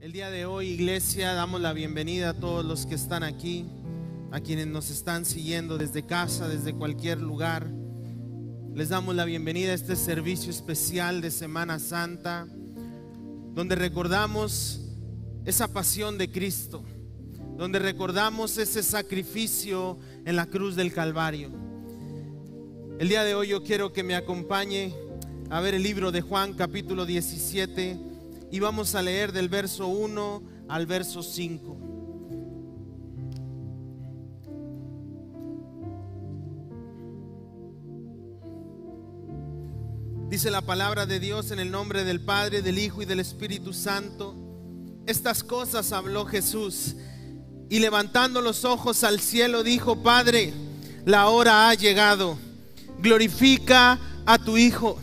El día de hoy, iglesia, damos la bienvenida a todos los que están aquí, a quienes nos están siguiendo desde casa, desde cualquier lugar. Les damos la bienvenida a este servicio especial de Semana Santa, donde recordamos esa pasión de Cristo, donde recordamos ese sacrificio en la cruz del Calvario. El día de hoy yo quiero que me acompañe a ver el libro de Juan, capítulo 17, y vamos a leer del verso 1 al verso 5. Dice la palabra de Dios en el nombre del Padre, del Hijo y del Espíritu Santo. Estas cosas habló Jesús y levantando los ojos al cielo dijo: Padre, la hora ha llegado, glorifica a tu Hijo,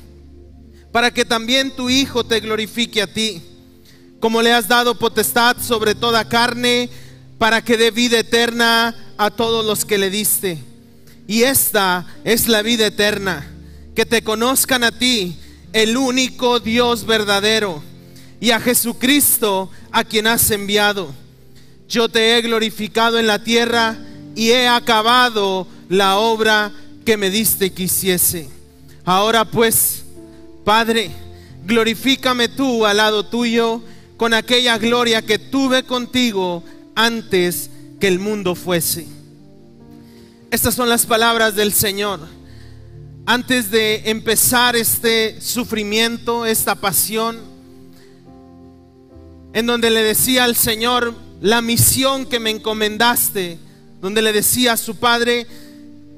para que también tu Hijo te glorifique a ti, como le has dado potestad sobre toda carne, para que dé vida eterna a todos los que le diste. Y esta es la vida eterna, que te conozcan a ti, el único Dios verdadero, y a Jesucristo a quien has enviado. Yo te he glorificado en la tierra y he acabado la obra que me diste que hiciese. Ahora pues, Padre, glorifícame tú al lado tuyo con aquella gloria que tuve contigo antes que el mundo fuese. Estas son las palabras del Señor. Antes de empezar este sufrimiento, esta pasión, en donde le decía al Señor la misión que me encomendaste, donde le decía a su Padre: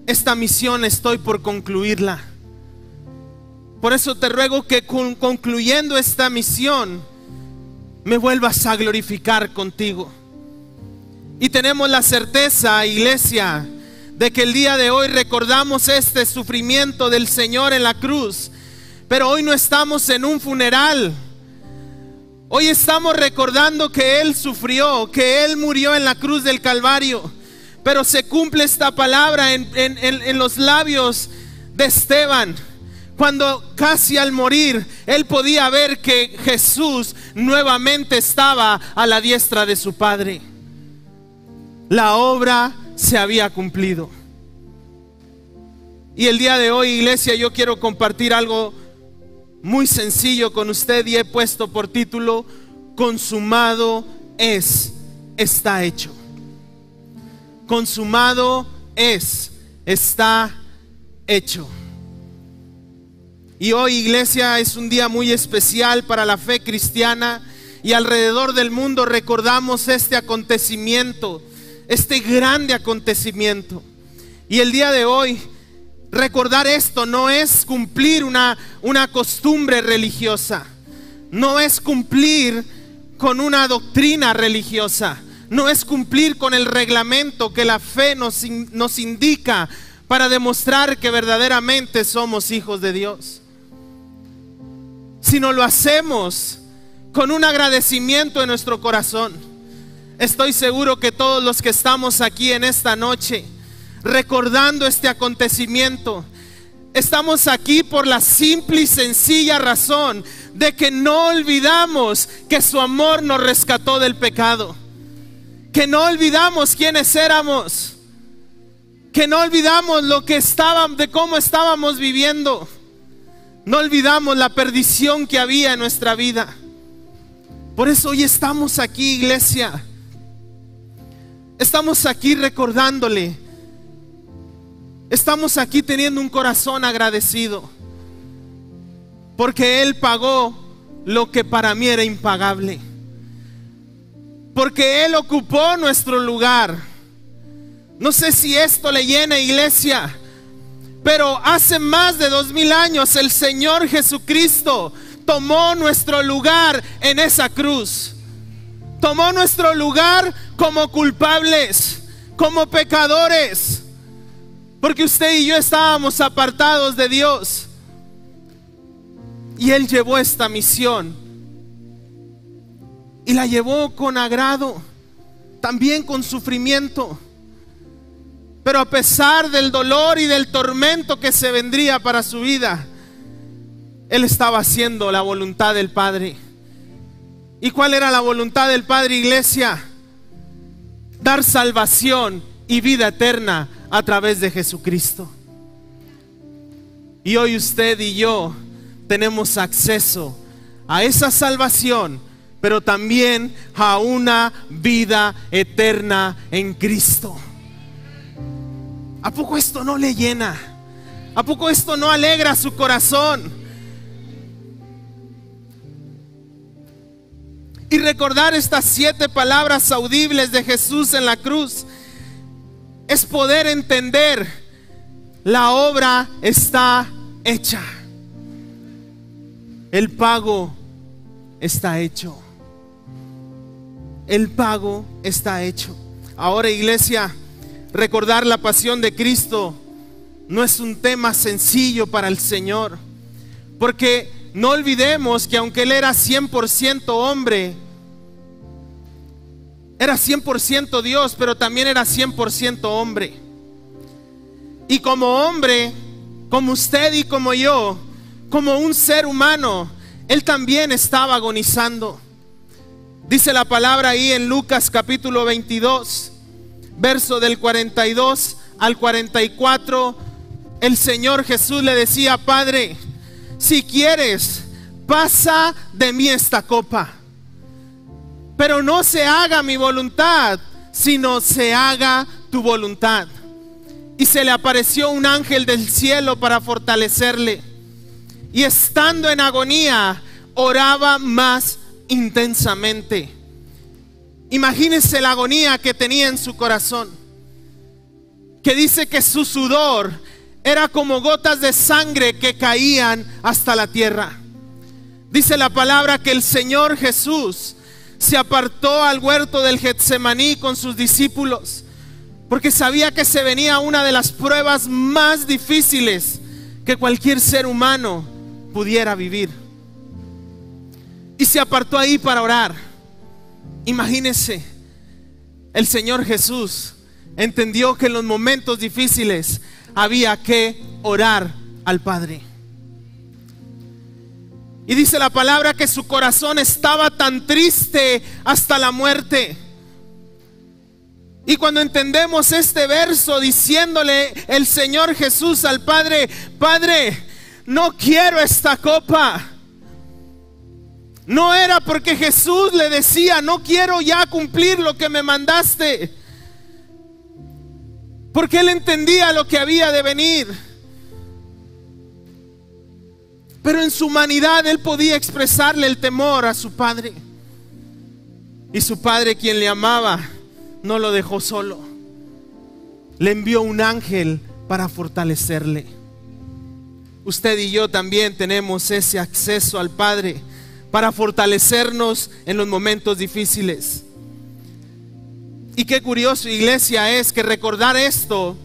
esta misión estoy por concluirla. Por eso te ruego que concluyendo esta misión me vuelvas a glorificar contigo. Y tenemos la certeza, iglesia, de que el día de hoy recordamos este sufrimiento del Señor en la cruz, pero hoy no estamos en un funeral. Hoy estamos recordando que Él sufrió, que Él murió en la cruz del Calvario. Pero se cumple esta palabra en los labios de Esteban, cuando casi al morir él podía ver que Jesús nuevamente estaba a la diestra de su Padre. La obra se había cumplido. Y el día de hoy, iglesia, yo quiero compartir algo muy sencillo con usted, y he puesto por título: consumado es, está hecho. Consumado es, está hecho. Y hoy, iglesia, es un día muy especial para la fe cristiana, y alrededor del mundo recordamos este acontecimiento, este grande acontecimiento. Y el día de hoy, recordar esto no es cumplir una costumbre religiosa, no es cumplir con una doctrina religiosa, no es cumplir con el reglamento que la fe nos indica para demostrar que verdaderamente somos hijos de Dios, sino lo hacemos con un agradecimiento en nuestro corazón. Estoy seguro que todos los que estamos aquí en esta noche recordando este acontecimiento, estamos aquí por la simple y sencilla razón de que no olvidamos que su amor nos rescató del pecado, que no olvidamos quiénes éramos, que no olvidamos de cómo estábamos viviendo, no olvidamos la perdición que había en nuestra vida. Por eso hoy estamos aquí, iglesia, estamos aquí recordándole, estamos aquí teniendo un corazón agradecido, porque Él pagó lo que para mí era impagable, porque Él ocupó nuestro lugar. No sé si esto le llena, iglesia, pero hace más de 2000 años el Señor Jesucristo tomó nuestro lugar en esa cruz. Tomó nuestro lugar como culpables, como pecadores, porque usted y yo estábamos apartados de Dios. Y Él llevó esta misión y la llevó con agrado, también con sufrimiento. Pero a pesar del dolor y del tormento que se vendría para su vida, Él estaba haciendo la voluntad del Padre. ¿Y cuál era la voluntad del Padre, iglesia? Dar salvación y vida eterna a través de Jesucristo. Y hoy usted y yo tenemos acceso a esa salvación, pero también a una vida eterna en Cristo. ¿A poco esto no le llena? ¿A poco esto no alegra su corazón? Y recordar estas 7 palabras audibles de Jesús en la cruz es poder entender: la obra está hecha, el pago está hecho, el pago está hecho. Ahora, iglesia, recordar la pasión de Cristo no es un tema sencillo para el Señor, porque no olvidemos que aunque Él era 100% hombre, era 100% Dios, pero también era 100% hombre. Y como hombre, como usted y como yo, como un ser humano, Él también estaba agonizando. Dice la palabra ahí en Lucas capítulo 22, verso del 42 al 44, el Señor Jesús le decía: Padre, si quieres, pasa de mí esta copa, pero no se haga mi voluntad, sino se haga tu voluntad. Y se le apareció un ángel del cielo para fortalecerle. Y estando en agonía, oraba más intensamente. Imagínense la agonía que tenía en su corazón, que dice que su sudor era como gotas de sangre que caían hasta la tierra. Dice la palabra que el Señor Jesús se apartó al huerto del Getsemaní con sus discípulos, porque sabía que se venía una de las pruebas más difíciles que cualquier ser humano pudiera vivir. Y se apartó ahí para orar. Imagínense, el Señor Jesús entendió que en los momentos difíciles había que orar al Padre. Y dice la palabra que su corazón estaba tan triste hasta la muerte. Y cuando entendemos este verso, diciéndole el Señor Jesús al Padre: Padre, no quiero esta copa, no era porque Jesús le decía: no quiero ya cumplir lo que me mandaste, porque Él entendía lo que había de venir. Pero en su humanidad Él podía expresarle el temor a su Padre. Y su Padre, quien le amaba, no lo dejó solo. Le envió un ángel para fortalecerle. Usted y yo también tenemos ese acceso al Padre para fortalecernos en los momentos difíciles. Y qué curioso, iglesia, es que recordar esto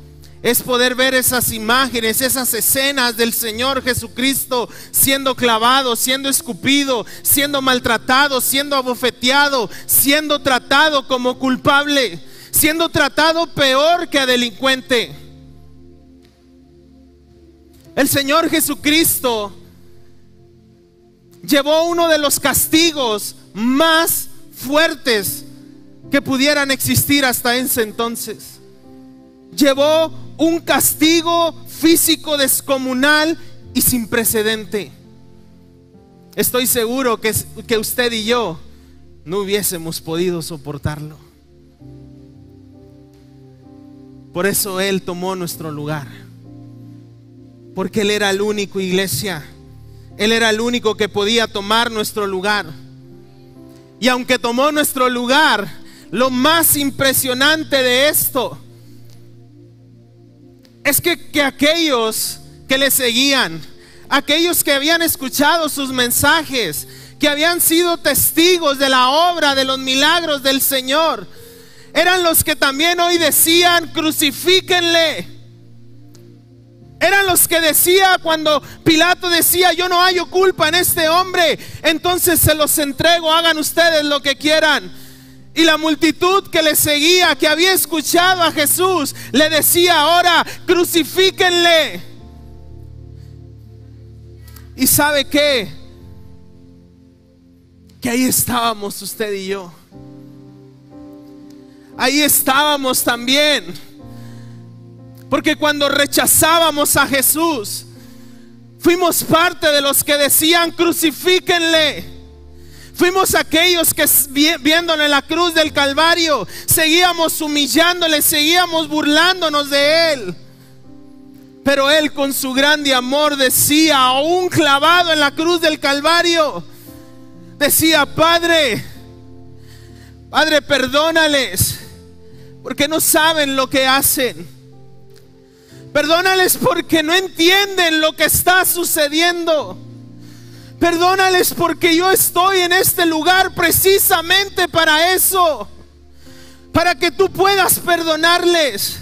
es poder ver esas imágenes, esas escenas del Señor Jesucristo siendo clavado, siendo escupido, siendo maltratado, siendo abofeteado, siendo tratado como culpable, siendo tratado peor que a delincuente. El Señor Jesucristo llevó uno de los castigos más fuertes que pudieran existir hasta ese entonces. Llevó un castigo físico descomunal y sin precedente. Estoy seguro que usted y yo no hubiésemos podido soportarlo. Por eso Él tomó nuestro lugar, porque Él era el único, iglesia. Él era el único que podía tomar nuestro lugar. Y aunque tomó nuestro lugar, lo más impresionante de esto es que aquellos que le seguían, aquellos que habían escuchado sus mensajes, que habían sido testigos de la obra, de los milagros del Señor, eran los que también hoy decían: crucifíquenle. Eran los que decía cuando Pilato decía: yo no hallo culpa en este hombre, entonces se los entrego, hagan ustedes lo que quieran. Y la multitud que le seguía, que había escuchado a Jesús, le decía ahora: crucifíquenle. Y ¿sabe qué? Porque ahí estábamos usted y yo. Ahí estábamos también. Porque cuando rechazábamos a Jesús, fuimos parte de los que decían: crucifíquenle. Fuimos aquellos que, viéndole en la cruz del Calvario, seguíamos humillándole, seguíamos burlándonos de Él. Pero Él, con su grande amor, decía, aún clavado en la cruz del Calvario, decía: Padre, Padre, perdónales, porque no saben lo que hacen. Perdónales porque no entienden lo que está sucediendo. Perdónales porque yo estoy en este lugar precisamente para eso, para que tú puedas perdonarles.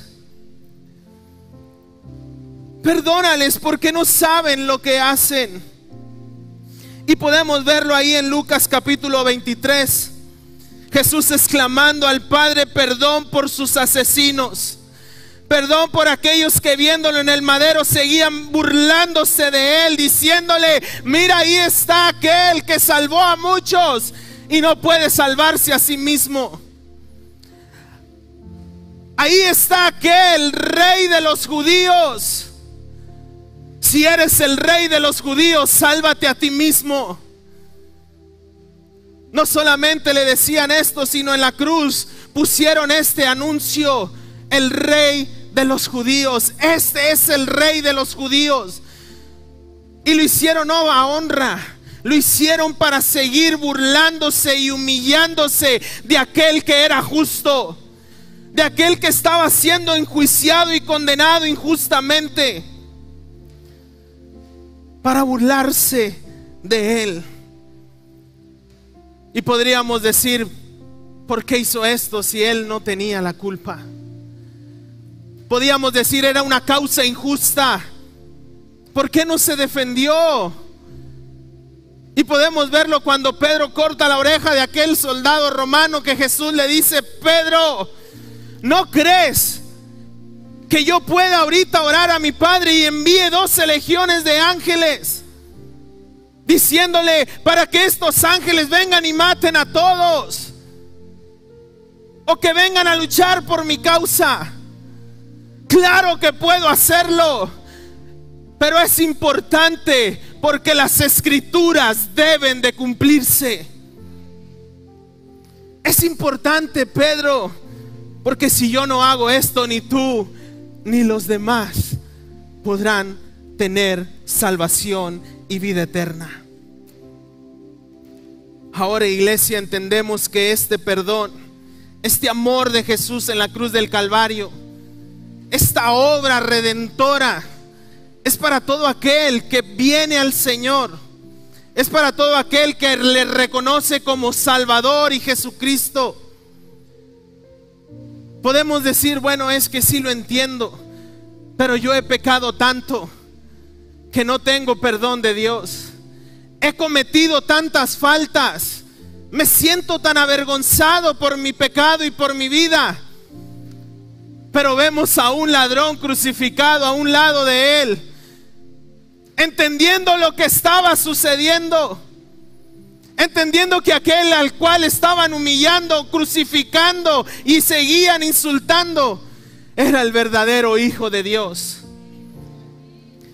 Perdónales porque no saben lo que hacen. Y podemos verlo ahí en Lucas capítulo 23. Jesús exclamando al Padre: perdón por sus asesinos. Perdón por aquellos que viéndolo en el madero seguían burlándose de Él, diciéndole: mira, ahí está aquel que salvó a muchos y no puede salvarse a sí mismo. Ahí está aquel rey de los judíos. Si eres el rey de los judíos, sálvate a ti mismo. No solamente le decían esto, sino en la cruz pusieron este anuncio: el rey de los judíos. Este es el rey de los judíos. Y lo hicieron no a honra, lo hicieron para seguir burlándose y humillándose de aquel que era justo, de aquel que estaba siendo enjuiciado y condenado injustamente, para burlarse de Él. Y podríamos decir: ¿por qué hizo esto si Él no tenía la culpa? Podíamos decir: era una causa injusta, ¿por qué no se defendió? Y podemos verlo cuando Pedro corta la oreja de aquel soldado romano, que Jesús le dice: Pedro, ¿no crees que yo pueda ahorita orar a mi Padre y envíe 12 legiones de ángeles, diciéndole para que estos ángeles vengan y maten a todos, o que vengan a luchar por mi causa? Claro que puedo hacerlo, pero es importante porque las escrituras deben de cumplirse. Es importante, Pedro, porque si yo no hago esto, ni tú ni los demás podrán tener salvación y vida eterna. Ahora, iglesia, entendemos que este perdón, este amor de Jesús en la cruz del Calvario, esta obra redentora, es para todo aquel que viene al Señor. Es para todo aquel que le reconoce como Salvador y Jesucristo. Podemos decir: bueno, es que sí lo entiendo, pero yo he pecado tanto que no tengo perdón de Dios. He cometido tantas faltas, me siento tan avergonzado por mi pecado y por mi vida. Pero vemos a un ladrón crucificado a un lado de Él, entendiendo lo que estaba sucediendo, entendiendo que aquel al cual estaban humillando, crucificando y seguían insultando, era el verdadero Hijo de Dios.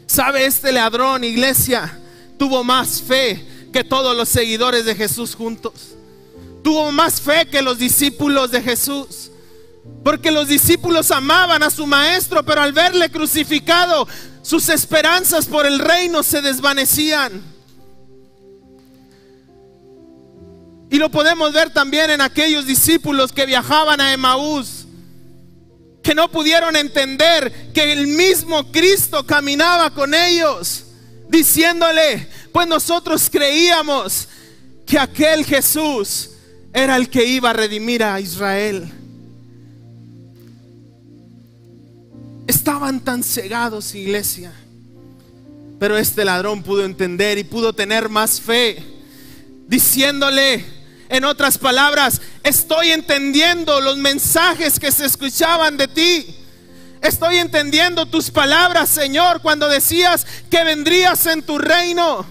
¿Sabe? Este ladrón, iglesia, tuvo más fe que todos los seguidores de Jesús juntos. Tuvo más fe que los discípulos de Jesús. Porque los discípulos amaban a su maestro, pero al verle crucificado, sus esperanzas por el reino se desvanecían. Y lo podemos ver también en aquellos discípulos que viajaban a Emaús, que no pudieron entender que el mismo Cristo caminaba con ellos, diciéndole: pues nosotros creíamos que aquel Jesús era el que iba a redimir a Israel. Estaban tan cegados, iglesia. Pero este ladrón pudo entender y pudo tener más fe, diciéndole, en otras palabras: estoy entendiendo los mensajes que se escuchaban de ti. Estoy entendiendo tus palabras, Señor, cuando decías que vendrías en tu reino.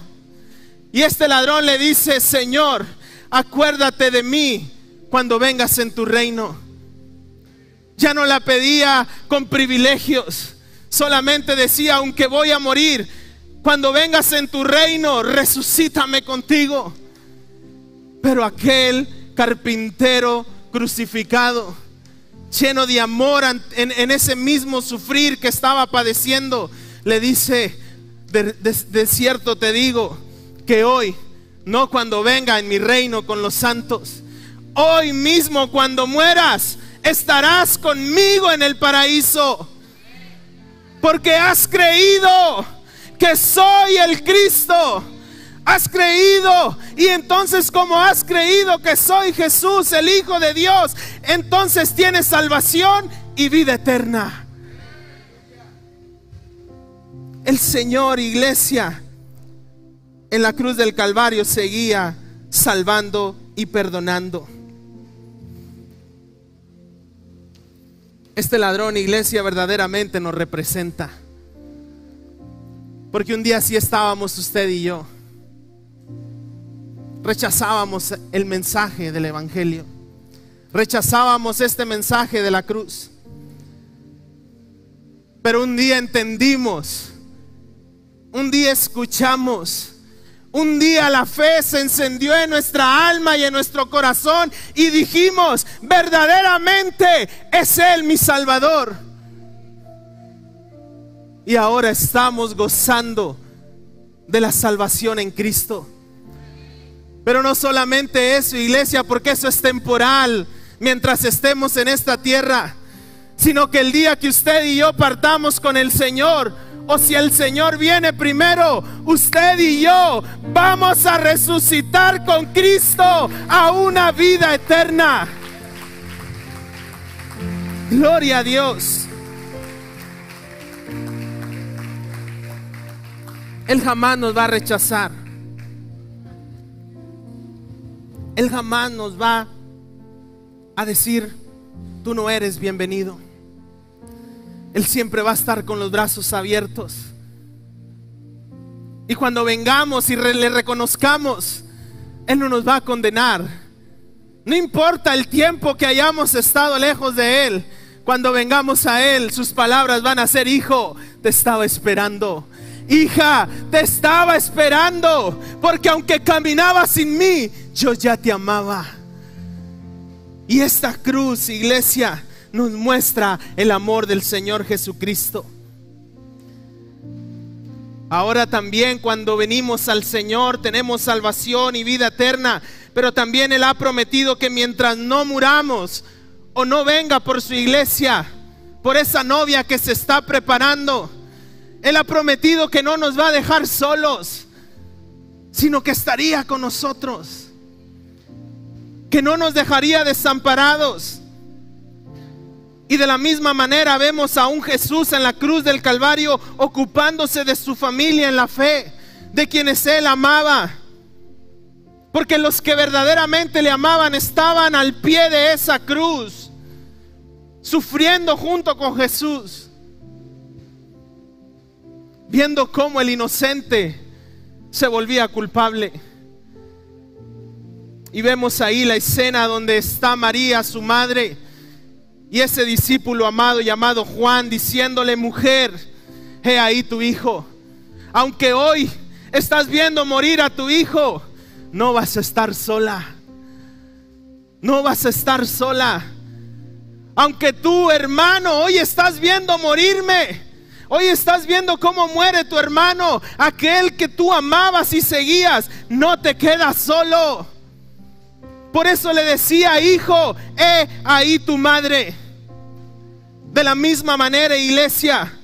Y este ladrón le dice: Señor, acuérdate de mí cuando vengas en tu reino. Ya no la pedía con privilegios, solamente decía, aunque voy a morir, cuando vengas en tu reino, resucítame contigo. Pero aquel carpintero crucificado, lleno de amor en ese mismo sufrir que estaba padeciendo, le dice, de cierto te digo, que hoy, no cuando venga en mi reino con los santos, hoy mismo cuando mueras, estarás conmigo en el paraíso. Porque has creído que soy el Cristo. Has creído, y entonces como has creído que soy Jesús, el Hijo de Dios, entonces tienes salvación y vida eterna. El Señor, iglesia, en la cruz del Calvario seguía salvando y perdonando. Este ladrón, iglesia, verdaderamente nos representa. Porque un día así estábamos usted y yo. Rechazábamos el mensaje del evangelio. Rechazábamos este mensaje de la cruz. Pero un día entendimos. Un día escuchamos. Un día la fe se encendió en nuestra alma y en nuestro corazón y dijimos, verdaderamente es Él mi Salvador. Y ahora estamos gozando de la salvación en Cristo. Pero no solamente eso, iglesia, porque eso es temporal mientras estemos en esta tierra, sino que el día que usted y yo partamos con el Señor, o si el Señor viene primero, usted y yo vamos a resucitar con Cristo a una vida eterna. Gloria a Dios. Él jamás nos va a rechazar. Él jamás nos va a decir, tú no eres bienvenido. Él siempre va a estar con los brazos abiertos. Y cuando vengamos y le reconozcamos, Él no nos va a condenar. No importa el tiempo que hayamos estado lejos de Él, cuando vengamos a Él, sus palabras van a ser, hijo, te estaba esperando. Hija, te estaba esperando, porque aunque caminabas sin mí, yo ya te amaba. Y esta cruz, iglesia, nos muestra el amor del Señor Jesucristo. Ahora también cuando venimos al Señor tenemos salvación y vida eterna, pero también Él ha prometido que mientras no muramos o no venga por su iglesia, por esa novia que se está preparando, Él ha prometido que no nos va a dejar solos, sino que estaría con nosotros, que no nos dejaría desamparados. Y de la misma manera vemos a un Jesús en la cruz del Calvario ocupándose de su familia en la fe, de quienes Él amaba. Porque los que verdaderamente le amaban estaban al pie de esa cruz, sufriendo junto con Jesús, viendo cómo el inocente se volvía culpable. Y vemos ahí la escena donde está María, su madre, y ese discípulo amado llamado Juan, diciéndole, mujer, he ahí tu hijo. Aunque hoy estás viendo morir a tu hijo, no vas a estar sola. No vas a estar sola. Aunque tú, hermano, hoy estás viendo morirme, hoy estás viendo cómo muere tu hermano, aquel que tú amabas y seguías, no te quedas solo. Por eso le decía, hijo, he ahí tu madre. De la misma manera, iglesia,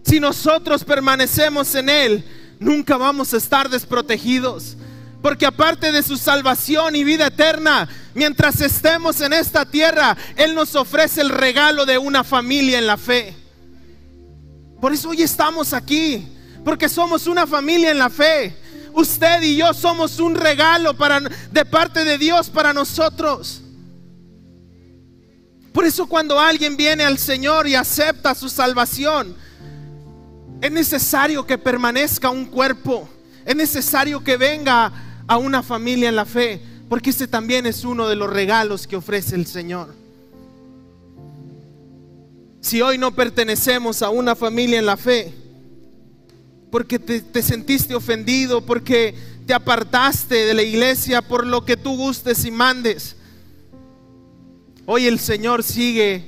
si nosotros permanecemos en Él, nunca vamos a estar desprotegidos. Porque aparte de su salvación y vida eterna, mientras estemos en esta tierra, Él nos ofrece el regalo de una familia en la fe. Por eso hoy estamos aquí, porque somos una familia en la fe. Usted y yo somos un regalo de parte de Dios para nosotros. Por eso cuando alguien viene al Señor y acepta su salvación, es necesario que permanezca un cuerpo, es necesario que venga a una familia en la fe, porque ese también es uno de los regalos que ofrece el Señor. Si hoy no pertenecemos a una familia en la fe, porque te sentiste ofendido, porque te apartaste de la iglesia por lo que tú gustes y mandes, hoy el Señor sigue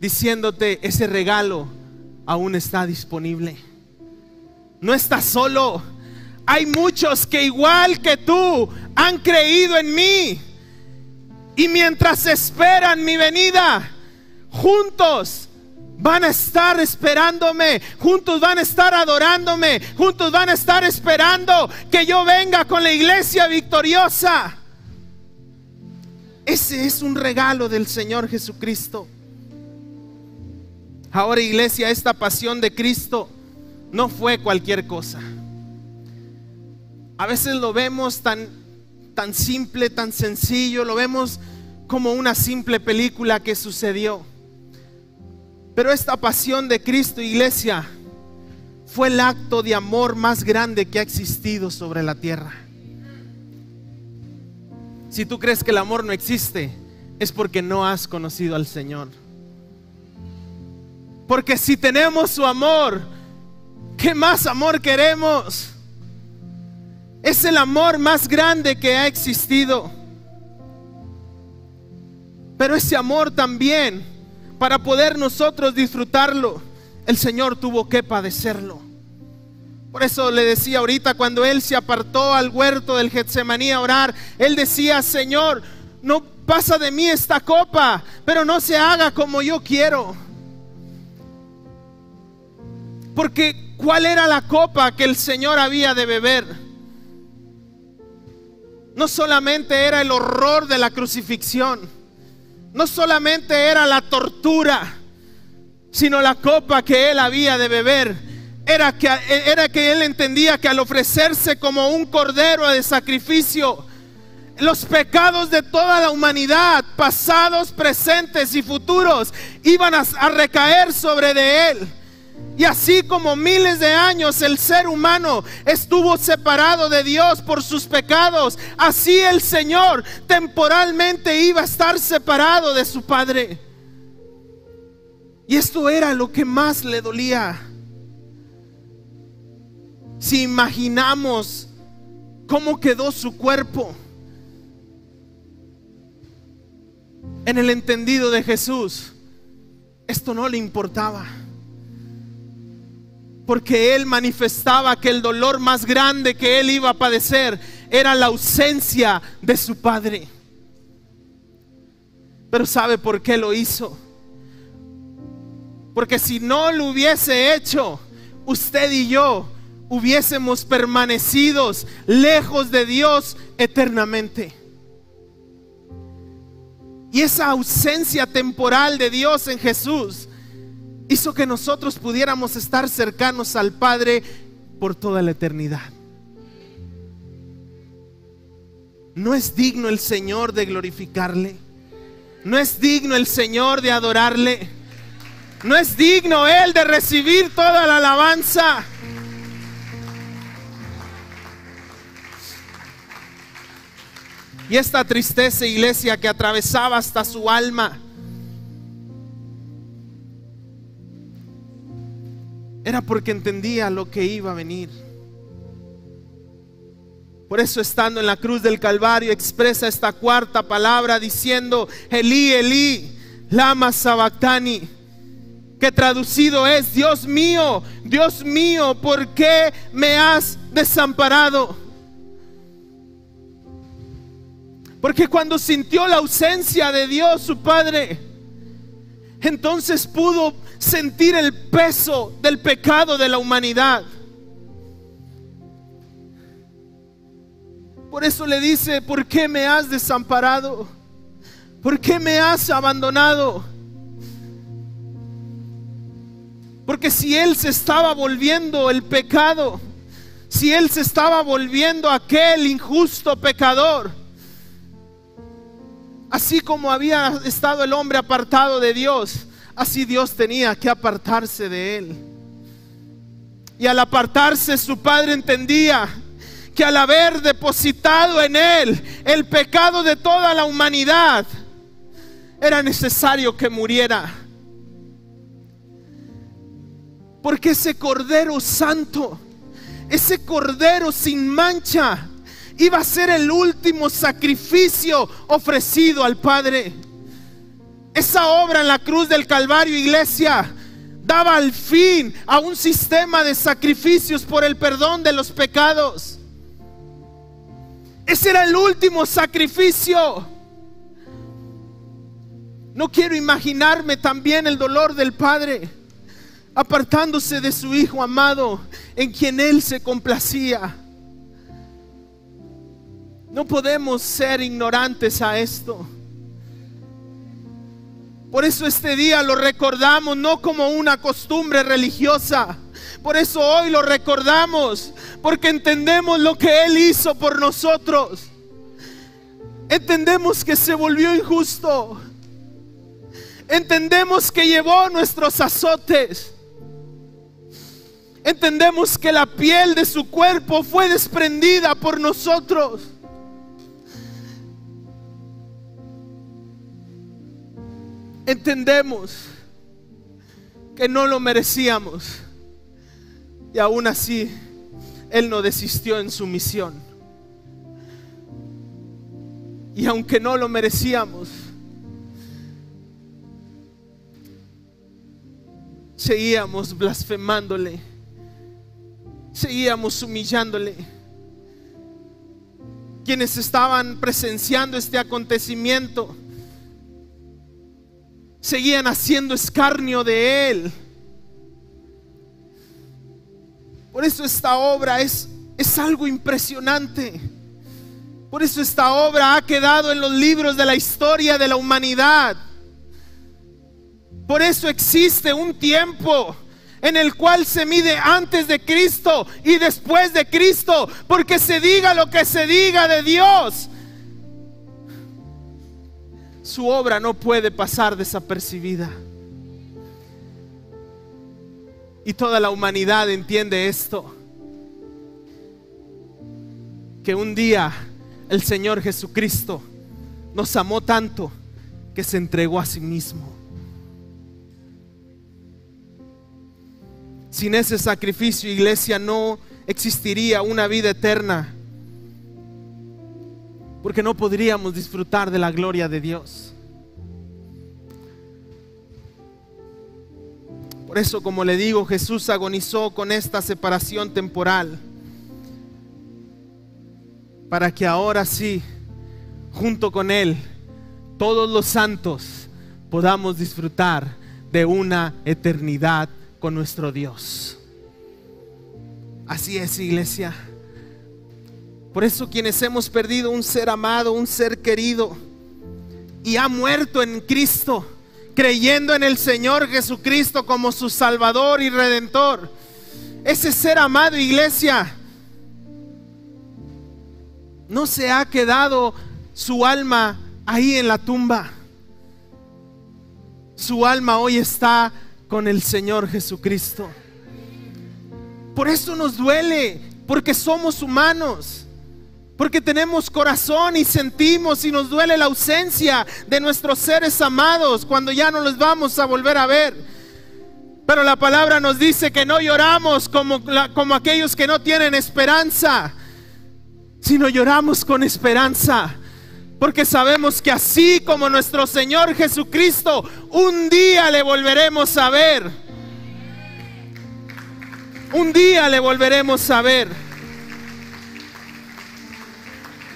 diciéndote: ese regalo aún está disponible. No estás solo. Hay muchos que igual que tú han creído en mí, y mientras esperan mi venida, juntos van a estar esperándome, juntos van a estar adorándome, juntos van a estar esperando que yo venga con la iglesia victoriosa. Ese es un regalo del Señor Jesucristo. Ahora, iglesia, esta pasión de Cristo no fue cualquier cosa. A veces lo vemos tan simple, tan sencillo, lo vemos como una simple película que sucedió. Pero esta pasión de Cristo, iglesia, fue el acto de amor más grande que ha existido sobre la tierra. Si tú crees que el amor no existe, es porque no has conocido al Señor. Porque si tenemos su amor, ¿qué más amor queremos? Es el amor más grande que ha existido. Pero ese amor también, para poder nosotros disfrutarlo, el Señor tuvo que padecerlo. Por eso le decía ahorita, cuando Él se apartó al huerto del Getsemaní a orar, Él decía: Señor, no pasa de mí esta copa, pero no se haga como yo quiero. Porque ¿cuál era la copa que el Señor había de beber? No solamente era el horror de la crucifixión, no solamente era la tortura, sino la copa que Él había de beber era que Él entendía que al ofrecerse como un cordero de sacrificio, los pecados de toda la humanidad, pasados, presentes y futuros, iban a recaer sobre de Él. Y así como miles de años el ser humano estuvo separado de Dios por sus pecados, así el Señor temporalmente iba a estar separado de su Padre. Y esto era lo que más le dolía. Si imaginamos cómo quedó su cuerpo en el entendido de Jesús, esto no le importaba. Porque Él manifestaba que el dolor más grande que Él iba a padecer era la ausencia de su Padre. Pero ¿sabe por qué lo hizo? Porque si no lo hubiese hecho, usted y yo hubiésemos permanecido lejos de Dios eternamente. Y esa ausencia temporal de Dios en Jesús hizo que nosotros pudiéramos estar cercanos al Padre por toda la eternidad. ¿No es digno el Señor de glorificarle? ¿No es digno el Señor de adorarle? ¿No es digno Él de recibir toda la alabanza? Y esta tristeza, iglesia, que atravesaba hasta su alma, era porque entendía lo que iba a venir. Por eso, estando en la cruz del Calvario, expresa esta cuarta palabra diciendo: Elí, Elí, lama sabactani, que traducido es: Dios mío, ¿por qué me has desamparado? Porque cuando sintió la ausencia de Dios, su Padre, entonces pudo sentir el peso del pecado de la humanidad. Por eso le dice: ¿por qué me has desamparado? ¿Por qué me has abandonado? Porque si Él se estaba volviendo el pecado, si Él se estaba volviendo aquel injusto pecador, así como había estado el hombre apartado de Dios, así Dios tenía que apartarse de él. Y al apartarse, su Padre entendía que al haber depositado en Él el pecado de toda la humanidad, era necesario que muriera. Porque ese Cordero Santo, ese Cordero sin mancha, iba a ser el último sacrificio ofrecido al Padre. Esa obra en la cruz del Calvario, iglesia, daba al fin a un sistema de sacrificios por el perdón de los pecados. Ese era el último sacrificio. No quiero imaginarme también el dolor del Padre apartándose de su Hijo amado, en quien Él se complacía. No podemos ser ignorantes a esto. Por eso este día lo recordamos no como una costumbre religiosa. Por eso hoy lo recordamos, porque entendemos lo que Él hizo por nosotros. Entendemos que se volvió injusto. Entendemos que llevó nuestros azotes. Entendemos que la piel de su cuerpo fue desprendida por nosotros. Entendemos que no lo merecíamos, y aún así Él no desistió en su misión. Y aunque no lo merecíamos, seguíamos blasfemándole, seguíamos humillándole. Quienes estaban presenciando este acontecimiento seguían haciendo escarnio de Él. Por eso esta obra es algo impresionante. Por eso esta obra ha quedado en los libros de la historia de la humanidad. Por eso existe un tiempo en el cual se mide antes de Cristo y después de Cristo, porque se diga lo que se diga de Dios, su obra no puede pasar desapercibida. Y toda la humanidad entiende esto, que un día el Señor Jesucristo nos amó tanto que se entregó a sí mismo. Sin ese sacrificio, iglesia, no existiría una vida eterna, porque no podríamos disfrutar de la gloria de Dios. Por eso, como le digo, Jesús agonizó con esta separación temporal, para que ahora sí, junto con Él, todos los santos podamos disfrutar de una eternidad con nuestro Dios. Así es, iglesia. Por eso quienes hemos perdido un ser amado, un ser querido, y ha muerto en Cristo, creyendo en el Señor Jesucristo como su Salvador y Redentor, ese ser amado, iglesia, no se ha quedado su alma ahí en la tumba. Su alma hoy está con el Señor Jesucristo. Por eso nos duele, porque somos humanos, porque tenemos corazón y sentimos, y nos duele la ausencia de nuestros seres amados cuando ya no los vamos a volver a ver. Pero la palabra nos dice que no lloramos como aquellos que no tienen esperanza, sino lloramos con esperanza, porque sabemos que así como nuestro Señor Jesucristo, un día le volveremos a ver. Un día le volveremos a ver.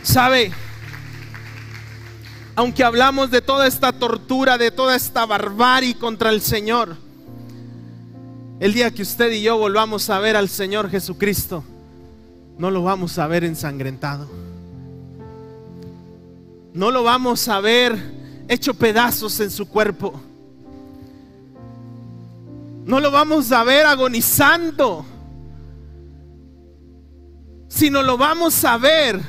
¿Sabe? Aunque hablamos de toda esta tortura, de toda esta barbarie contra el Señor, el día que usted y yo volvamos a ver al Señor Jesucristo, no lo vamos a ver ensangrentado. No lo vamos a ver hecho pedazos en su cuerpo. No lo vamos a ver agonizando, sino lo vamos a ver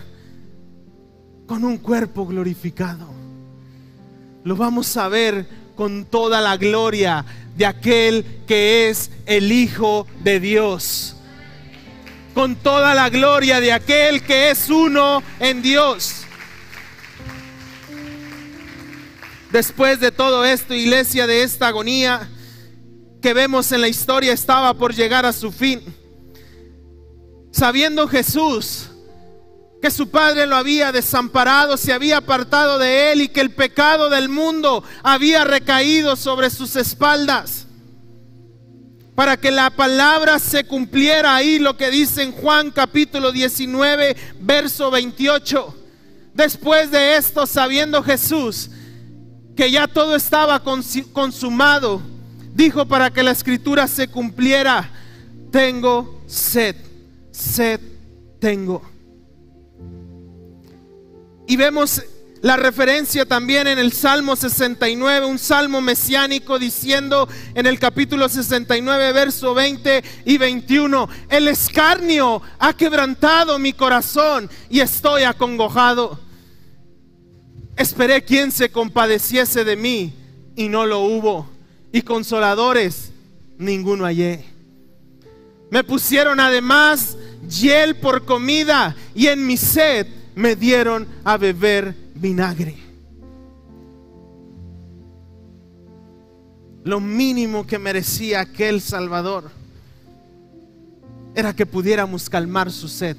con un cuerpo glorificado. Lo vamos a ver con toda la gloria de aquel que es el Hijo de Dios, con toda la gloria de aquel que es uno en Dios. Después de todo esto, iglesia, de esta agonía que vemos en la historia, estaba por llegar a su fin. Sabiendo Jesús que su padre lo había desamparado, se había apartado de él y que el pecado del mundo había recaído sobre sus espaldas, para que la palabra se cumpliera ahí lo que dice en Juan capítulo 19 verso 28. Después de esto, sabiendo Jesús que ya todo estaba consumado, dijo para que la escritura se cumpliera: tengo sed, sed tengo. Y vemos la referencia también en el Salmo 69, un salmo mesiánico, diciendo en el capítulo 69 verso 20 y 21: el escarnio ha quebrantado mi corazón y estoy acongojado. Esperé quien se compadeciese de mí y no lo hubo, y consoladores ninguno hallé. Me pusieron además hiel por comida, y en mi sed me dieron a beber vinagre. Lo mínimo que merecía aquel Salvador era que pudiéramos calmar su sed.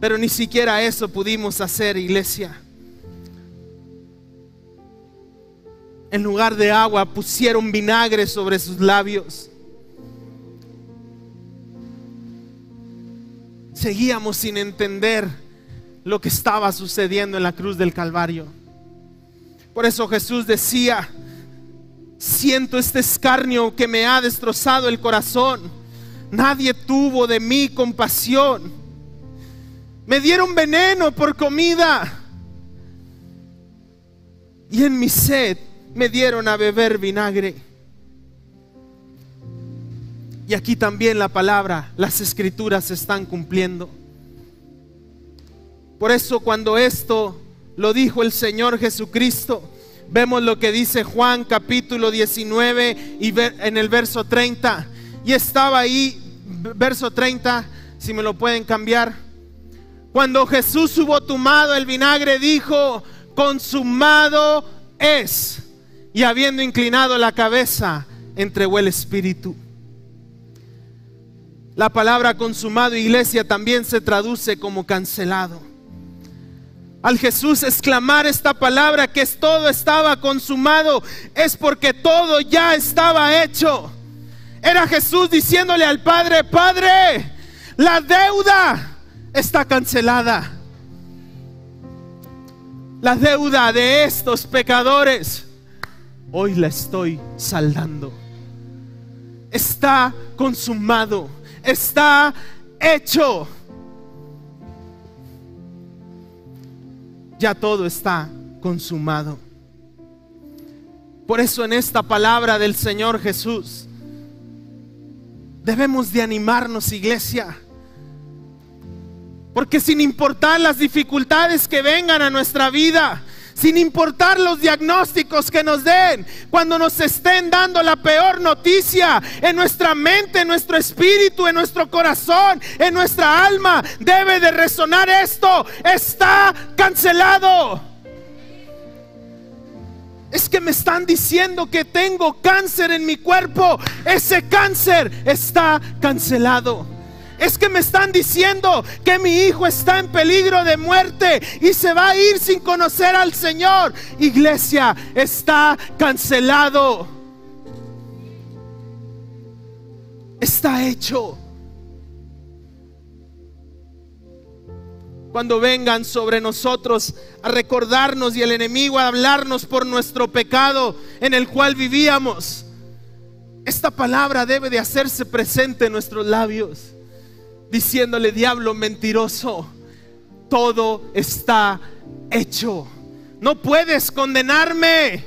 Pero ni siquiera eso pudimos hacer, iglesia. En lugar de agua pusieron vinagre sobre sus labios. Seguíamos sin entender lo que estaba sucediendo en la cruz del Calvario. Por eso Jesús decía: siento este escarnio que me ha destrozado el corazón. Nadie tuvo de mí compasión. Me dieron veneno por comida, y en mi sed me dieron a beber vinagre. Y aquí también la palabra, las escrituras se están cumpliendo. Por eso cuando esto lo dijo el Señor Jesucristo, vemos lo que dice Juan capítulo 19 y en el verso 30. Y estaba ahí, verso 30, si me lo pueden cambiar. Cuando Jesús hubo tomado el vinagre, dijo: consumado es. Y habiendo inclinado la cabeza, entregó el espíritu. La palabra consumado, iglesia, también se traduce como cancelado. Al Jesús exclamar esta palabra, que todo estaba consumado, es porque todo ya estaba hecho. Era Jesús diciéndole al Padre: Padre, la deuda está cancelada. La deuda de estos pecadores hoy la estoy saldando. Está consumado, está hecho. Ya todo está consumado. Por eso en esta palabra del Señor Jesús debemos de animarnos, iglesia. Porque sin importar las dificultades que vengan a nuestra vida, sin importar los diagnósticos que nos den, cuando nos estén dando la peor noticia, en nuestra mente, en nuestro espíritu, en nuestro corazón, en nuestra alma, debe de resonar esto: está cancelado. Es que me están diciendo que tengo cáncer en mi cuerpo. Ese cáncer está cancelado. Es que me están diciendo que mi hijo está en peligro de muerte y se va a ir sin conocer al Señor. Iglesia, está cancelado. Está hecho. Cuando vengan sobre nosotros a recordarnos y el enemigo a hablarnos por nuestro pecado en el cual vivíamos, esta palabra debe de hacerse presente en nuestros labios, diciéndole: diablo mentiroso, todo está hecho. No puedes condenarme.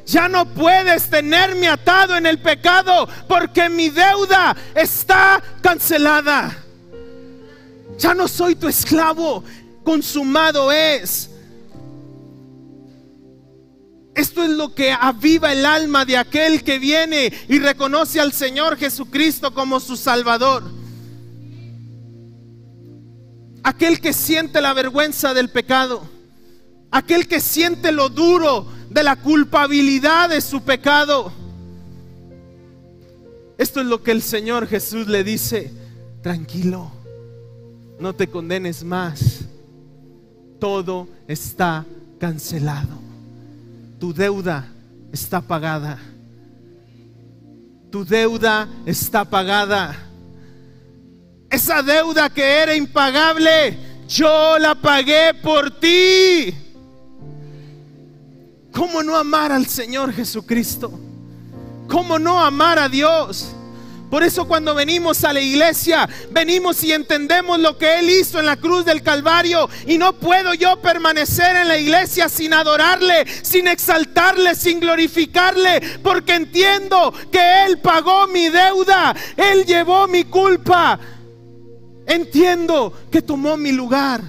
Ya no puedes tenerme atado en el pecado, porque mi deuda está cancelada. Ya no soy tu esclavo. Consumado es. Esto es lo que aviva el alma de aquel que viene y reconoce al Señor Jesucristo como su Salvador. aquel que siente la vergüenza del pecado, aquel que siente lo duro de la culpabilidad de su pecado. Esto es lo que el Señor Jesús le dice: tranquilo, no te condenes más, todo está cancelado, tu deuda está pagada, tu deuda está pagada. Esa deuda que era impagable, yo la pagué por ti. ¿Cómo no amar al Señor Jesucristo? ¿Cómo no amar a Dios? Por eso cuando venimos a la iglesia, venimos y entendemos lo que Él hizo en la cruz del Calvario. Y no puedo yo permanecer en la iglesia sin adorarle, sin exaltarle, sin glorificarle, porque entiendo que Él pagó mi deuda, Él llevó mi culpa. Entiendo que tomó mi lugar.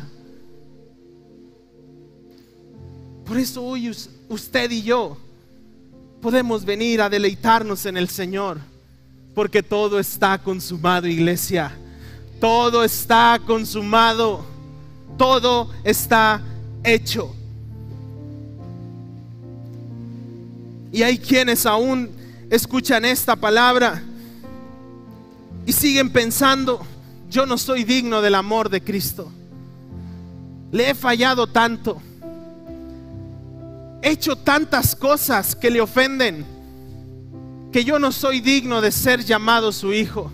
Por eso hoy usted y yo podemos venir a deleitarnos en el Señor, porque todo está consumado, iglesia. Todo está consumado, todo está hecho. Y hay quienes aún escuchan esta palabra y siguen pensando: yo no soy digno del amor de Cristo, le he fallado tanto, he hecho tantas cosas que le ofenden, que yo no soy digno de ser llamado su hijo.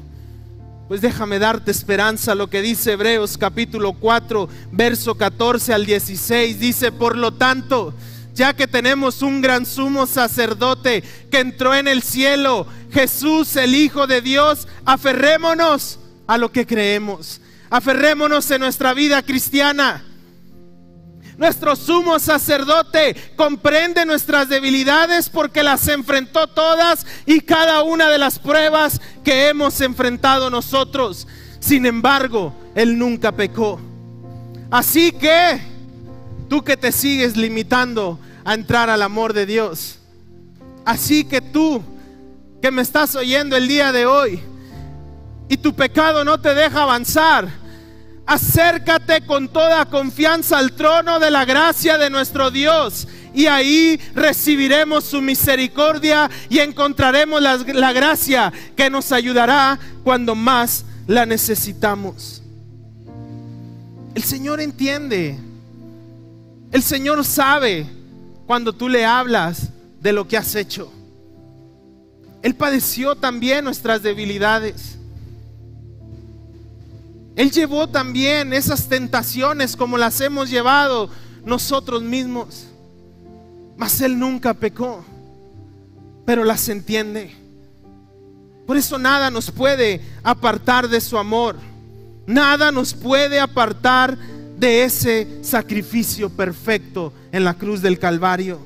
Pues déjame darte esperanza. Lo que dice Hebreos capítulo 4 verso 14 al 16 dice: por lo tanto, ya que tenemos un gran sumo sacerdote que entró en el cielo, Jesús el Hijo de Dios, aferrémonos a lo que creemos, aferrémonos en nuestra vida cristiana. Nuestro sumo sacerdote comprende nuestras debilidades, porque las enfrentó todas y cada una de las pruebas que hemos enfrentado nosotros. Sin embargo, Él nunca pecó. Así que tú que te sigues limitando a entrar al amor de Dios, así que tú que me estás oyendo el día de hoy y tu pecado no te deja avanzar, acércate con toda confianza al trono de la gracia de nuestro Dios, y ahí recibiremos su misericordia y encontraremos la gracia que nos ayudará cuando más la necesitamos. El Señor entiende, el Señor sabe cuando tú le hablas de lo que has hecho. Él padeció también nuestras debilidades. Él llevó también esas tentaciones como las hemos llevado nosotros mismos. Mas Él nunca pecó, pero las entiende. Por eso nada nos puede apartar de su amor. Nada nos puede apartar de ese sacrificio perfecto en la cruz del Calvario.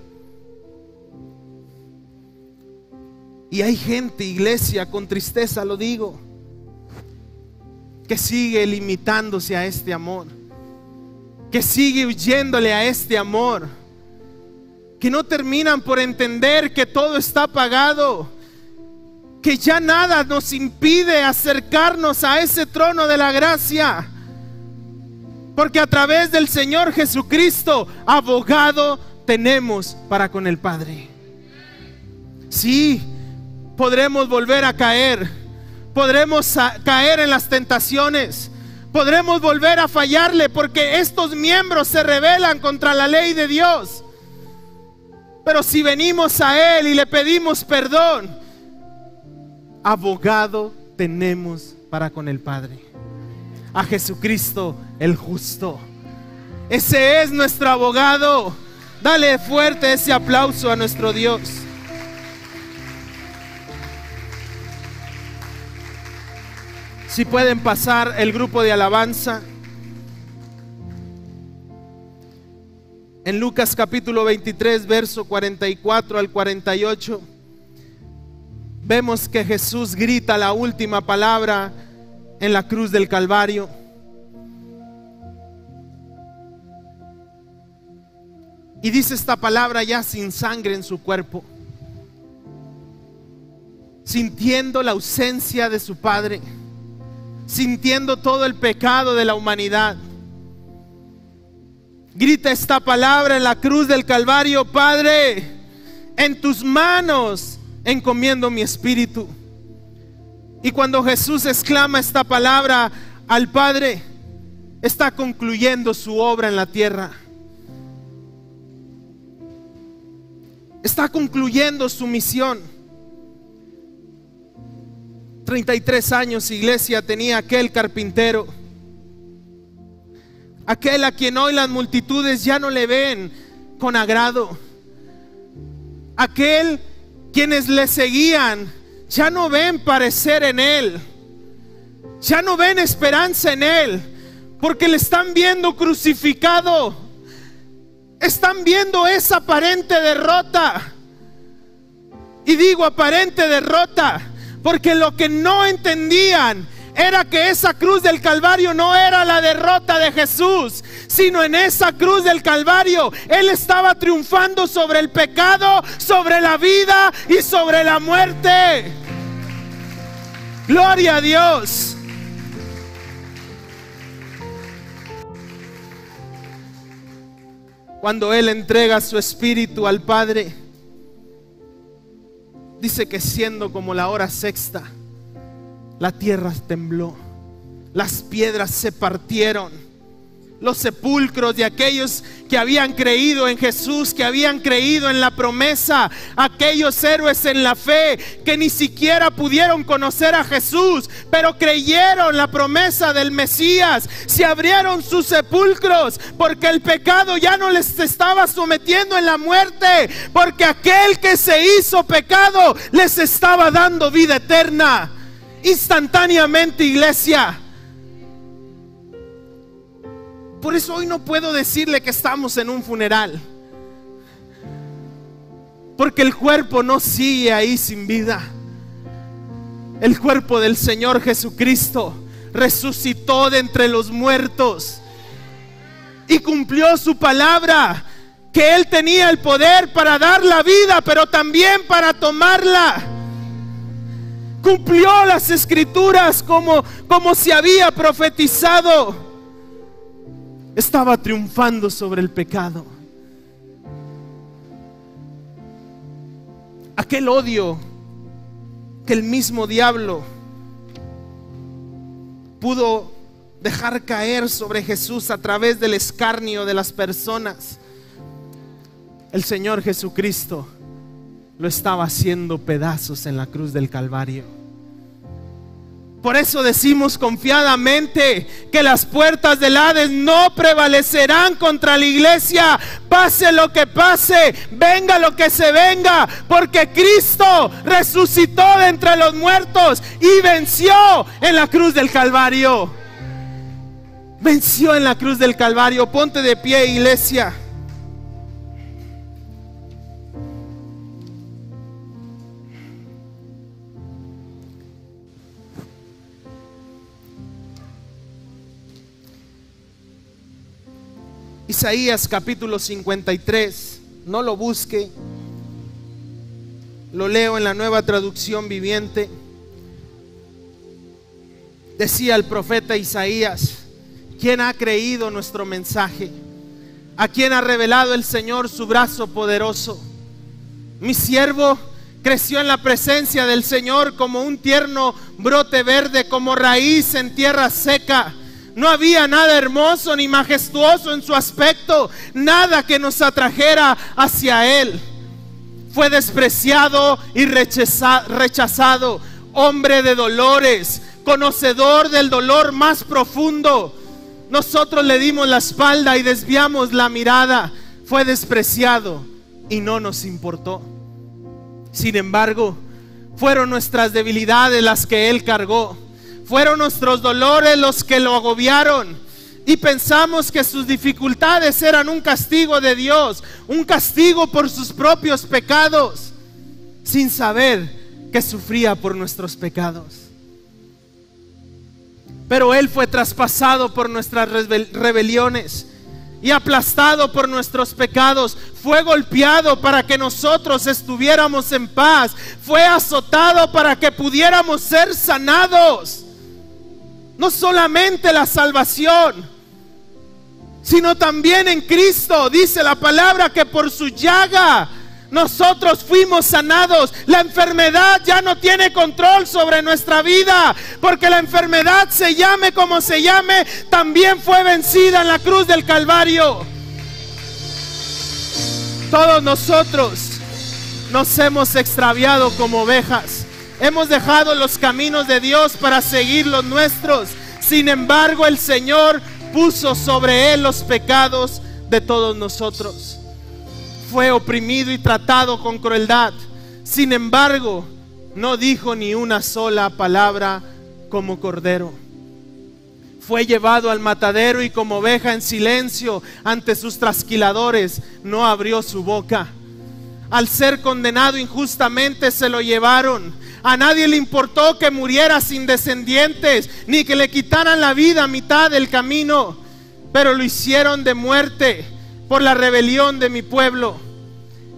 Y hay gente, iglesia, con tristeza lo digo, que sigue limitándose a este amor, que sigue huyéndole a este amor, que no terminan por entender que todo está pagado, que ya nada nos impide acercarnos a ese trono de la gracia, porque a través del Señor Jesucristo, abogado tenemos para con el Padre. Sí, podremos volver a caer, podremos caer en las tentaciones, podremos volver a fallarle, porque estos miembros se rebelan contra la ley de Dios. Pero si venimos a Él y le pedimos perdón, abogado tenemos para con el Padre, a Jesucristo el justo. Ese es nuestro abogado. Dale fuerte ese aplauso a nuestro Dios. Si pueden pasar el grupo de alabanza. En Lucas capítulo 23, verso 44 al 48, vemos que Jesús grita la última palabra en la cruz del Calvario. Y dice esta palabra ya sin sangre en su cuerpo, sintiendo la ausencia de su Padre, sintiendo todo el pecado de la humanidad. Grita esta palabra en la cruz del Calvario: Padre, en tus manos encomiendo mi espíritu. Y cuando Jesús exclama esta palabra al Padre, está concluyendo su obra en la tierra. Está concluyendo su misión. 33 años, iglesia, tenía aquel carpintero, aquel a quien hoy las multitudes ya no le ven con agrado, aquel quienes le seguían ya no ven parecer en él, ya no ven esperanza en él, porque le están viendo crucificado, están viendo esa aparente derrota. Y digo aparente derrota porque lo que no entendían era que esa cruz del Calvario no era la derrota de Jesús, sino en esa cruz del Calvario Él estaba triunfando sobre el pecado, sobre la vida y sobre la muerte. Gloria a Dios. Cuando Él entrega su espíritu al Padre, dice que siendo como la hora sexta, la tierra tembló, las piedras se partieron, los sepulcros de aquellos que habían creído en Jesús, que habían creído en la promesa, aquellos héroes en la fe que ni siquiera pudieron conocer a Jesús, pero creyeron la promesa del Mesías, se abrieron sus sepulcros porque el pecado ya no les estaba sometiendo en la muerte, porque aquel que se hizo pecado les estaba dando vida eterna instantáneamente, iglesia. Por eso hoy no puedo decirle que estamos en un funeral, porque el cuerpo no sigue ahí sin vida. El cuerpo del Señor Jesucristo resucitó de entre los muertos y cumplió su palabra, que Él tenía el poder para dar la vida, pero también para tomarla. Cumplió las escrituras como se había profetizado. Estaba triunfando sobre el pecado. Aquel odio que el mismo diablo pudo dejar caer sobre Jesús a través del escarnio de las personas, el Señor Jesucristo lo estaba haciendo pedazos en la cruz del Calvario. Por eso decimos confiadamente que las puertas del Hades no prevalecerán contra la iglesia, pase lo que pase, venga lo que se venga, porque Cristo resucitó de entre los muertos y venció en la cruz del Calvario. Venció en la cruz del Calvario. Ponte de pie, iglesia. Isaías capítulo 53, no lo busque, lo leo en la Nueva Traducción Viviente. Decía el profeta Isaías: ¿quién ha creído nuestro mensaje? ¿A quién ha revelado el Señor su brazo poderoso? Mi siervo creció en la presencia del Señor como un tierno brote verde, como raíz en tierra seca. No había nada hermoso ni majestuoso en su aspecto, nada que nos atrajera hacia Él. Fue despreciado y rechazado, hombre de dolores, conocedor del dolor más profundo. Nosotros le dimos la espalda y desviamos la mirada. Fue despreciado y no nos importó. Sin embargo, fueron nuestras debilidades las que Él cargó. Fueron nuestros dolores los que lo agobiaron, y pensamos que sus dificultades eran un castigo de Dios, un castigo por sus propios pecados, sin saber que sufría por nuestros pecados. Pero Él fue traspasado por nuestras rebeliones y aplastado por nuestros pecados. Fue golpeado para que nosotros estuviéramos en paz. Fue azotado para que pudiéramos ser sanados. No solamente la salvación, sino también en Cristo. Dice la palabra que por su llaga nosotros fuimos sanados. La enfermedad ya no tiene control sobre nuestra vida, porque la enfermedad, se llame como se llame, también fue vencida en la cruz del Calvario. Todos nosotros nos hemos extraviado como ovejas. Hemos dejado los caminos de Dios para seguir los nuestros. Sin embargo, el Señor puso sobre él los pecados de todos nosotros. Fue oprimido y tratado con crueldad. Sin embargo, no dijo ni una sola palabra como cordero. Fue llevado al matadero y como oveja en silencio ante sus trasquiladores no abrió su boca. Al ser condenado injustamente se lo llevaron. A nadie le importó que muriera sin descendientes, ni que le quitaran la vida a mitad del camino, pero lo hicieron de muerte por la rebelión de mi pueblo.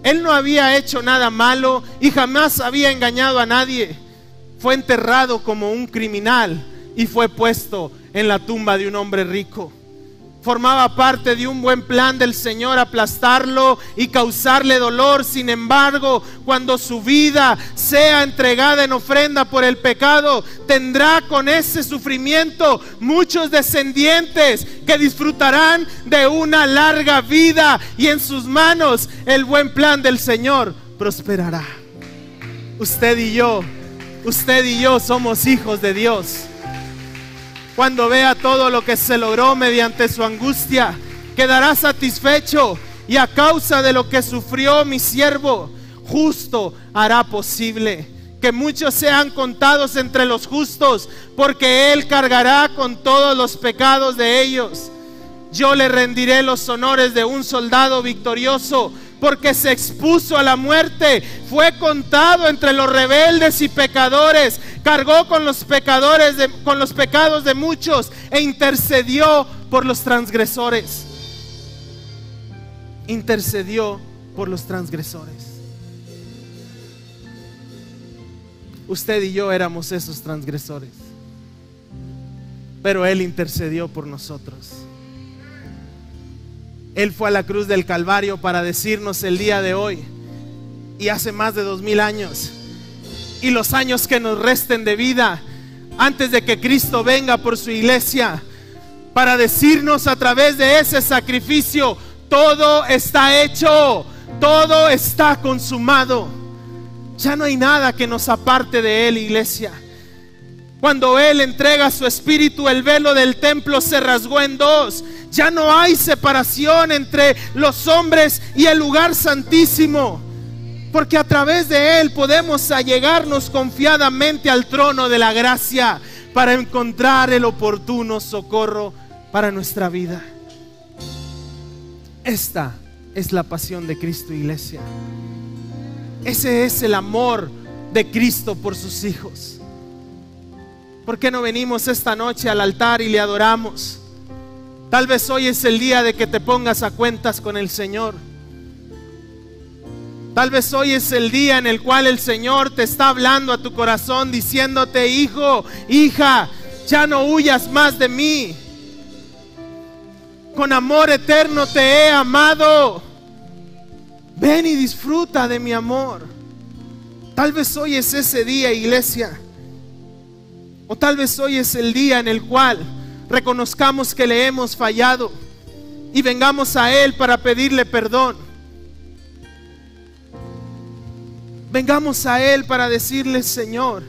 Él no había hecho nada malo y jamás había engañado a nadie. Fue enterrado como un criminal y fue puesto en la tumba de un hombre rico. Formaba parte de un buen plan del Señor aplastarlo y causarle dolor. Sin embargo, cuando su vida sea entregada en ofrenda por el pecado, tendrá con ese sufrimiento muchos descendientes que disfrutarán de una larga vida, y en sus manos el buen plan del Señor prosperará. Usted y yo somos hijos de Dios. Cuando vea todo lo que se logró mediante su angustia, quedará satisfecho, y a causa de lo que sufrió mi siervo justo hará posible que muchos sean contados entre los justos, porque él cargará con todos los pecados de ellos. Yo le rendiré los honores de un soldado victorioso, porque se expuso a la muerte, fue contado entre los rebeldes y pecadores, cargó con los pecados de muchos e intercedió por los transgresores. Intercedió por los transgresores. Usted y yo éramos esos transgresores, pero Él intercedió por nosotros. Él fue a la cruz del Calvario para decirnos el día de hoy, y hace más de 2000 años, y los años que nos resten de vida antes de que Cristo venga por su iglesia, para decirnos a través de ese sacrificio: todo está hecho, todo está consumado. Ya no hay nada que nos aparte de Él, iglesia. Cuando Él entrega su espíritu, el velo del templo se rasgó en dos. Ya no hay separación entre los hombres y el lugar santísimo, porque a través de Él podemos allegarnos confiadamente al trono de la gracia para encontrar el oportuno socorro para nuestra vida. Esta es la pasión de Cristo, iglesia. Ese es el amor de Cristo por sus hijos. ¿Por qué no venimos esta noche al altar y le adoramos? Tal vez hoy es el día de que te pongas a cuentas con el Señor. Tal vez hoy es el día en el cual el Señor te está hablando a tu corazón, diciéndote: hijo, hija, ya no huyas más de mí. Con amor eterno te he amado. Ven y disfruta de mi amor. Tal vez hoy es ese día, iglesia. O tal vez hoy es el día en el cual reconozcamos que le hemos fallado y vengamos a Él para pedirle perdón. Vengamos a Él para decirle: Señor,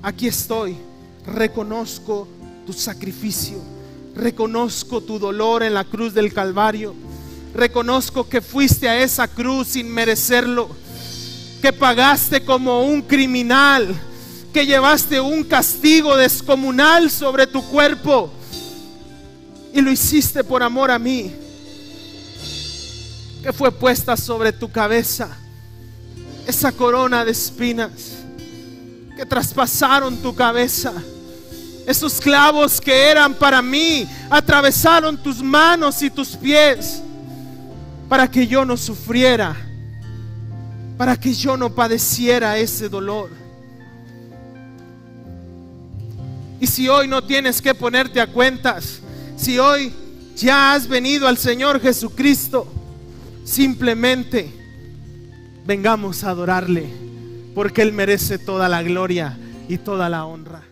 aquí estoy. Reconozco tu sacrificio, reconozco tu dolor en la cruz del Calvario, reconozco que fuiste a esa cruz sin merecerlo, que pagaste como un criminal, que llevaste un castigo descomunal sobre tu cuerpo, y lo hiciste por amor a mí, que fue puesta sobre tu cabeza esa corona de espinas, que traspasaron tu cabeza. Esos clavos que eran para mí atravesaron tus manos y tus pies, para que yo no sufriera, para que yo no padeciera ese dolor. Y si hoy no tienes que ponerte a cuentas, si hoy ya has venido al Señor Jesucristo, simplemente vengamos a adorarle, porque Él merece toda la gloria y toda la honra.